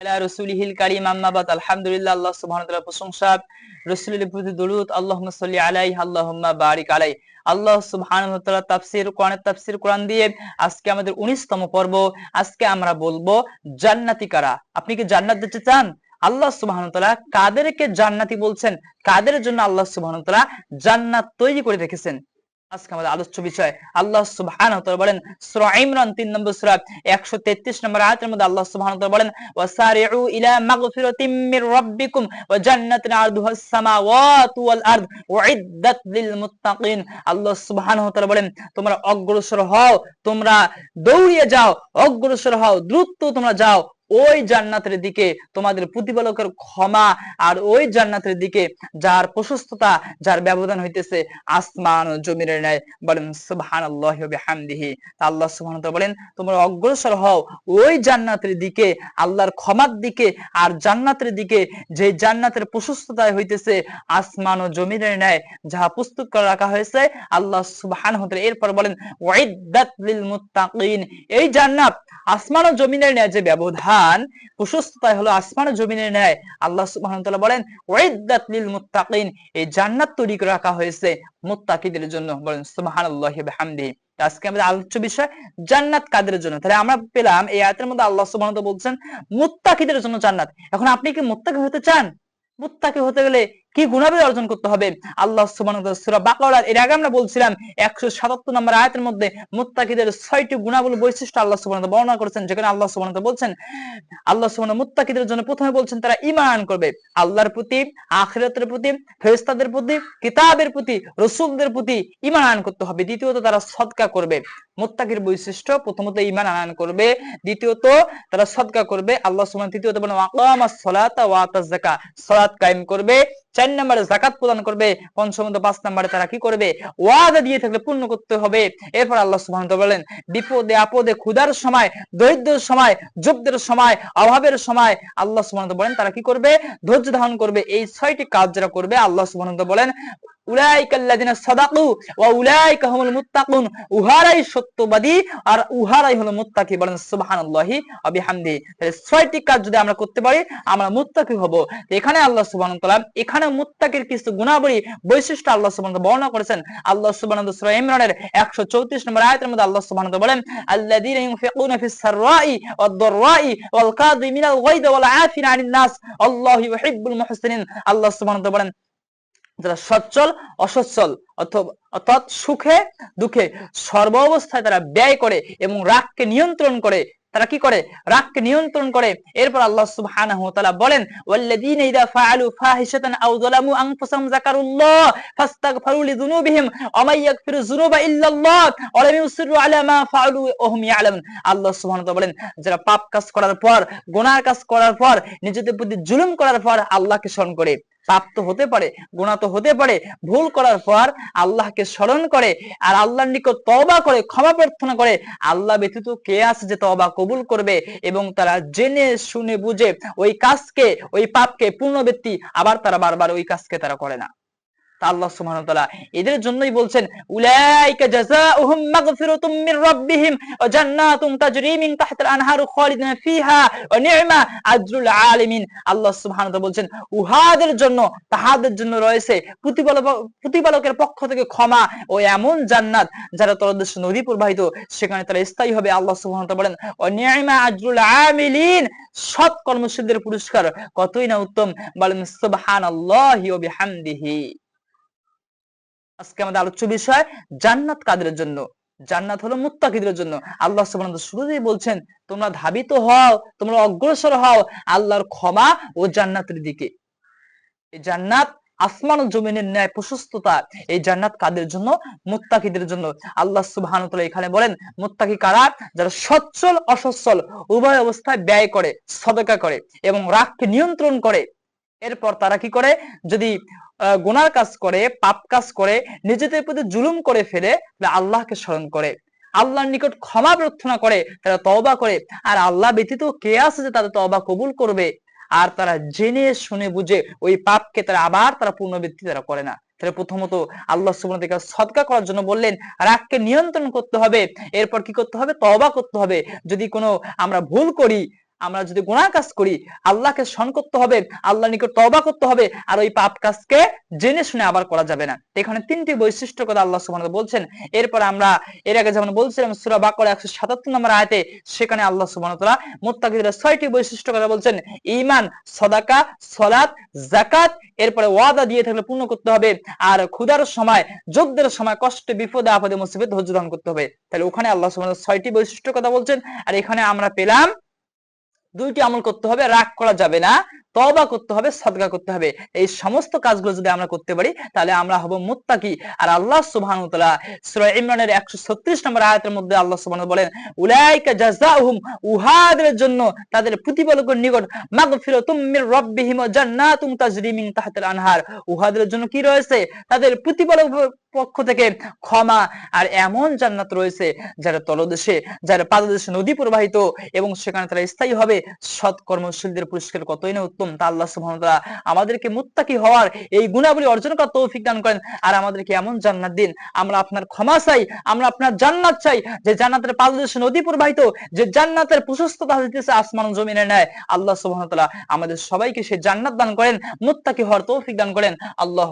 রাসূলিহিল কারীম আম্মা বাদ। আলহামদুলিল্লাহ, আল্লাহ সুবহানাহু ওয়া তাআলার প্রশংসা, রাসূলের প্রতি দরুদ, আল্লাহুম্মা সাল্লি আলাইহি আল্লাহুম্মা বারিক আলাইহি। আল্লাহ সুবহানাহু ওয়া তাআলা কোরআনের তাফসীর কোরআন দিয়ে আজকে আমাদের 19তম পর্ব। আজকে আমরা বলবো জান্নাতি কারা। আপনি কি জান্নাত যেতে চান? আল্লাহ সুবহানাহু ওয়া তাআলা কাদেরকে জান্নাতি বলছেন, কাদের জন্য আল্লাহ সুবহানাহু ওয়া তাআলা জান্নাত তৈরি করে রেখেছেন, আজকে আমাদের আলোচ্য বিষয়। আল্লাহ সুবহানাহু ওয়া তাআলা বলেন সূরা ইমরান 3 নম্বর সূরা 133 নম্বর আয়াতের মধ্যে আল্লাহ সুবহানাহু ওয়া তাআলা বলেন ওয়াসারিউ ইলা মাগফিরাতিম মির রাব্বিকুম ওয়া জান্নাতিন আরদুহাস সামাওয়াতু ওয়াল আরদ উইদ্দাত লিল মুত্তাকিন। আল্লাহ সুবহানাহু ওয়া তাআলা বলেন তোমরা অগ্রসর হও, তোমরা দৌড়িয়ে যাও, অগ্রসর হও, দ্রুত তোমরা যাও ওই জান্নাতের দিকে, তোমাদের প্রতিপালকের ক্ষমা আর ওই জান্নাতের দিকে যার প্রশস্ততা, যার ব্যবধান হইতেছে আসমান ও জমিনের ন্যায়। বলেন সুবহানাল্লাহি ওয়া বিহামদিহি। আল্লাহ সুবহানাহু ওয়া তাআলা বলেন তোমরা অগ্রসর হও ওই জান্নাতের দিকে, আল্লাহর ক্ষমার দিকে আর জান্নাতের দিকে, যে জান্নাতের প্রশস্ততা হইতেছে আসমান ও জমিনের ন্যায়, যাহা প্রস্তুত করে রাখা হয়েছে আল্লাহ সুবহানাহু ওয়া তাআলা। এরপর বলেন উইদ্দাত লিল মুত্তাকিন। এই জান্নাত আসমান ও জমিনের ন্যায় যে ব্যবধান, প্রশস্ততা হলো আসমান ও জমিনের ন্যায়। আল্লাহ সুবহানাহু ওয়া তাআলা বলেন উইদ্দাত লিল মুত্তাকিন, এই জান্নাত তৈরি করে রাখা হয়েছে মুত্তাকিদের জন্য। বলেন সুবহানাল্লাহি ওয়া বিহামদিহি। আজকে আমাদের আলোচ্য বিষয় জান্নাত কাদের জন্য। তাহলে আমরা পেলাম এই আয়াতের মধ্যে আল্লাহ সুবহানাহু ওয়া তাআলা বলছেন মুত্তাকিদের জন্য জান্নাত। এখন আপনি কি মুত্তাকি হতে চান? মুত্তাকি হতে গেলে কি গুণাবলী অর্জন করতে হবে? আল্লাহ সুবহানাহু ওয়া তাআলা সূরা বাকারার এর আগে আমরা বলছিলাম 177 নম্বর আয়াতের মধ্যে মুত্তাকিদের 6টি গুণাবলী বৈশিষ্ট্য আল্লাহ সুবহানাহু ওয়া তাআলা বর্ণনা করেছেন, যেখানে আল্লাহ সুবহানাহু ওয়া তাআলা বলছেন, আল্লাহ সুবহানাহু মুত্তাকিদের জন্য প্রথমে বলছেন তারা ঈমান করবে আল্লাহর প্রতি, আখিরাতের প্রতি, ফেরেশতাদের প্রতি, কিতাবের প্রতি, রাসূলদের প্রতি ঈমান আনয়ন করতে হবে। দ্বিতীয়ত তারা সদকা করবে। মুত্তাকির বৈশিষ্ট্য প্রথমত ঈমান আনয়ন করবে, দ্বিতীয়ত তারা সদকা করবে। আল্লাহ সুবহানাহু ওয়া তাআলা তৃতীয়ত বলেন আকামাস সালাতা ওয়া আতাজ যাকাত, সালাত কায়েম করবে। 4 নম্বরে যাকাত প্রদান করবে। পঞ্চমত 5 নম্বরে তারা কি করবে? ওয়াদা দিয়ে থাকলে পূর্ণ করতে হবে। এরপর আল্লাহ সুবহানাহু ওয়া তাআলা বলেন বিপদে আপদে, ক্ষুধার সময়, দরিদ্রের সময়, যুদ্ধের সময়, অভাবের সময় আল্লাহ সুবহানাহু ওয়া তাআলা বলেন তারা কি করবে? ধৈর্য ধারণ করবে। এই 6টি কাজ যারা করবে আল্লাহ সুবহানাহু ওয়া তাআলা বলেন উলাইকাল্লাযিনা সাদাকু ওয়া উলাইকা হুমুল মুত্তাকুন, উহারাই সত্যবাদী আর উহারাই হলো মুত্তাকি। বলেন সুবহানাল্লাহি ওয়া বিহামদিহি। তাহলে 6টি কাজ যদি আমরা করতে পারি আমরা মুত্তাকি হব। এখানে আল্লাহ সুবহানাহু ওয়া তাআলা এখানে মুত্তাকির কিছু গুণাবলী, বৈশিষ্ট্য আল্লাহ সুবহানাহু ওয়া তাআলা বর্ণনা করেছেন। আল্লাহ সুবহানাহু ওয়া তাআলা সূরা ইমরানের 134 নম্বর আয়াতের মধ্যে আল্লাহ সুবহানাহু ওয়া তাআলা বলেন আল্লাযীনা ইউনফিকুনা ফিস সাররাই ওয়াদ দাররাই ওয়াল কাযিমিনাল গায়যা ওয়াল আফিনা আনিন নাস আল্লাহু ইউহিব্বুল মুহসিনিন। আল্লাহ সুবহানাহু ওয়া তাআলা বলেন যারা সচ্ছল অসচ্ছল অর্থাৎ সুখে দুঃখে সর্ব অবস্থায় তারা ব্যয় করে এবং রাগকে নিয়ন্ত্রণ করে, তারা কি করে? রাগকে নিয়ন্ত্রণ করে। এরপর আল্লাহ সুবহানাহু ওয়া তাআলা বলেন ওয়াল্লাযীনা ইযা ফাআলু ফাহিশাতান আও যালামু আনফুসাহুম যাকারুল্লাহ ফাস্তাগফিরু লিযুনুবিহিম ওয়া মান ইয়াগফিরু যুনুবা ইল্লাল্লাহ ওয়া লাম ইউসিরু আলা মা ফাআলু ওয়া হুম ইয়ালামুন। আল্লাহ সুবহানাহু ওয়া তাআলা বলেন যারা পাপ কাজ করার পর, গুনাহ কাজ করার পর, নিজেদের প্রতি জুলুম করার পর আল্লাহকে স্মরণ করে, পাপ তো হতে পারে, গুনাহ তো হতে পারে, ভুল করার পর আল্লাহকে স্মরণ করে আর আল্লাহর নিকট তওবা করে, ক্ষমা প্রার্থনা করে, আল্লাহ ব্যতীত কে আছে যে তওবা কবুল করবে, এবং তারা জেনে শুনে বুঝে ওই কাজকে, ওই পাপকে পুনরাবৃত্তি আবার তারা বারবার ওই কাজকে তারা করে না। আল্লাহ সুবহানাহু ওয়া তাআলা এদের জন্যই বলছেন উলাইকা জাযাউহুম মাগফিরাতুম মির রাব্বিহিম ওয়া জান্নাতুন তাজরি মিন তাহতিল আনহারু খালিদিনা ফিহা ওয়া নি'মা আজরুল আলিমিন। আল্লাহ সুবহানাহু ওয়া তাআলা বলছেন উহাদের জন্য, তাহাদের জন্য রয়েছে প্রতিপালকের পক্ষ থেকে ক্ষমা ও এমন জান্নাত যারা তলদেশে নদী প্রবাহিত, সেখানে তারা স্থায়ী হবে। আল্লাহ সুবহানাহু ওয়া তাআলা বলেন ওয়া নি'মা আজরুল আমিলিন, সৎ কর্মশীলদের পুরস্কার কতই না উত্তম। বলেন সুবহানাল্লাহি ওয়া বিহামদিহি। আজকে আমাদের আলোচ্য বিষয় জান্নাত কাদের জন্য? জান্নাত হলো মুত্তাকিদের জন্য। আল্লাহ সুবহানাহু ওয়া তাআলা শুরুতেই বলছেন তোমরা ধাবিত হও, তোমরা অগ্রসর হও আল্লাহর ক্ষমা ও জান্নাতের দিকে। এই জান্নাত আসমান ও জমিনের ন্যায় প্রশস্ততা। এই জান্নাত কাদের জন্য? মুত্তাকিদের জন্য। আল্লাহ সুবহানাহু ওয়া তাআলা এখানে বলেন মুত্তাকি কারা? যারা সচ্ছল অসচ্ছল উভয় অবস্থায় ব্যয় করে, সদকা করে এবং রাগকে নিয়ন্ত্রণ করে। এরপর তারা কি করে? যদি গুনার কাজ করে, পাপ কাজ করে, নিজেদের প্রতি জুলুম করে ফেলে, তাহলে আল্লাহকে স্মরণ করে, আল্লাহর নিকট ক্ষমা প্রার্থনা করে, তারা তওবা করে। আর আল্লাহ ব্যতীত কে আছে যে তাদের তওবা কবুল করবে? আর তারা জেনে শুনে বুঝে ওই পাপকে তারা আবার তারা পুনরাবৃত্তি তারা করে না। তাহলে প্রথমত আল্লাহ সুবহানাহু ওয়া তাআলা সদকা করার জন্য বললেন রাগকে নিয়ন্ত্রণ করতে হবে। এরপর কি করতে হবে? তওবা করতে হবে। যদি কোনো আমরা ভুল করি, আমরা যদি গুনাহ কাজ করি আল্লাহকে স্মরণ করতে হবে, আল্লাহর নিকট তওবা করতে হবে, আর ওই পাপ কাজকে জেনে শুনে আবার করা যাবে না। এখানে তিনটি বৈশিষ্ট্যের কথা আল্লাহ সুবহানাহু ওয়া তাআলা বলছেন। এরপর আমরা এর আগে যেমন বলছিলাম সূরা বাকারা 177 নম্বর আয়াতে, সেখানে আল্লাহ সুবহানাহু ওয়া তাআলা মুত্তাকিদের 6টি বৈশিষ্ট্যের কথা বলছেন। ঈমান, সাদাকা, সালাত, যাকাত, এরপরে ওয়াদা দিয়ে থাকলে পূর্ণ করতে হবে, আর ক্ষুধার সময়, যুদ্ধের সময়, কষ্টে, বিপদে, আপদে, মুসিবতে ধৈর্য ধারণ করতে হবে। তাহলে ওখানে আল্লাহ সুবহানাহু ওয়া তাআলা 6টি বৈশিষ্ট্যের কথা বলছেন, আর এখানে আমরা পেলাম 2টি আমল করতে হবে, রাগ করা যাবে না, তওবা করতে হবে, সাদকা করতে হবে। এই সমস্ত কাজগুলো যদি আমরা করতে পারি তাহলে আমরা হব মুত্তাকি। আর আল্লাহ সুবহানাহু ওয়া তাআলা সূরা ইমরানের 136 নম্বর আয়াতের মধ্যে আল্লাহ সুবহানাহু ওয়া তাআলা বলেন, উলাইকা জাযাউহুম, উহাদের জন্য তাদের প্রতিপালকের নিকট মাগফিরাতুম মির রাব্বিহিম ওয়া জান্নাতুম তাজরি মিন তাহতিল আনহার, উহাদের জন্য কি রয়েছে? তাদের প্রতিপালকের পক্ষ থেকে ক্ষমা, আর এমন জান্নাত রয়েছে যার তলদেশে, যার পাদদেশে নদী প্রবাহিত, এবং সেখানে তারা স্থায়ী হবে। সৎ কর্মশীলদের পুরস্কার কতই না উত্তম। তা আল্লাহ সুবহানাহু ওয়া তাআলা আমাদেরকে মুত্তাকি হওয়ার, এই গুণাবলী অর্জন করার তৌফিক দান করেন, আর আমাদেরকে এমন জান্নাত দিন। আমরা আপনার ক্ষমা চাই, আমরা আপনার জান্নাত চাই, যে জান্নাতের পাদদেশে নদী প্রবাহিত, যে জান্নাতের প্রশস্ততা হইতেছে আসমান ও জমিনের ন্যায়। আল্লাহ সুবহানাহু ওয়া তাআলা আমাদের সবাইকে সেই জান্নাত দান করেন, মুত্তাকি হওয়ার তৌফিক দান করেন। আল্লাহ